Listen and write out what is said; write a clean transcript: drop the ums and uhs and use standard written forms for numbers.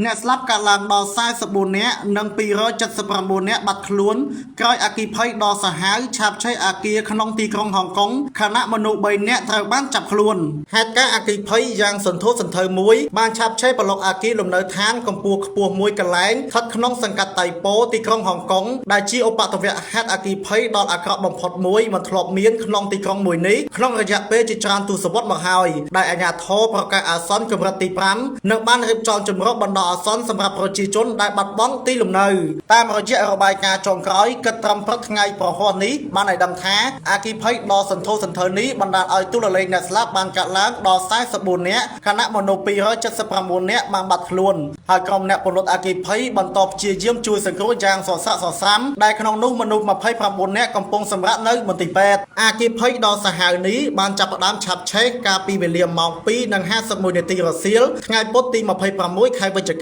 អ្នកស្លាប់កាលឡើងដល់44នាក់និង279នាក់បាត់ខ្លួនក្រោយអគ្គិភ័យដ៏សាហាវឆាបឆេះអគារក្នុងទីក្រុងហុងកុងខណៈមនុស្ស3នាក់ត្រូវបានចាប់ខ្លួនហេតុការណ៍អគ្គិភ័យយ៉ាងសន្ធោសន្ធៅមួយបានឆាបឆេះប្លុកអគារលំនៅឋានកម្ពស់ខ្ពស់មួយកន្លែងស្ថិតក្នុងសង្កាត់តៃប៉ូទីក្រុងហុងកុងដែលជាឧបទ្ទវហេតុអគ្គិភ័យដ៏អាក្រក់បំផុតមួយមិនធ្លាប់មានក្នុងទីក្រុងមួយនេះក្នុងរយៈពេលជាច្រើនទសវត្សរ៍មកហើយដែលអាជ្ញាធរប្រកាសអាសន្នកម្រិតទី5នៅបានរៀបចំជំរកបណ្ដោះអាសន្នសម្រាប់ប្រជាជនដែលបាត់បង់ទីលំនៅតាមរយៈរបាយការណ៍ចុងក្រោយគិតត្រឹមព្រឹកថ្ងៃប្រហ័សនេះបានឲ្យដឹងថាអគ្គិភ័យដ៏សន្ធោសន្ធៅនេះបណ្ដាលឲ្យទូលលេខអ្នកស្លាប់បានកាត់ឡើងដល់44នាក់ខណៈមនុស្ស279នាក់បានបាត់ខ្លួនហើយក្រុមអ្នកពលរដ្ឋអគ្គិភ័យបន្តព្យាយាមជួយសង្គ្រោះយ៉ាងសស្រាក់សស្រាំដែលក្នុងនោះមនុស្ស29នាក់កំពុងសម្រាកនៅមន្ទីរពេទ្យអគ្គិភ័យដ៏សាហាវនេះបានចាប់ផ្ដើមឆាបឆេះកាលពីវេលាម៉ោង2:51នាទីរសៀលថ្ងៃពុធទី26ខែវិច្ឆិ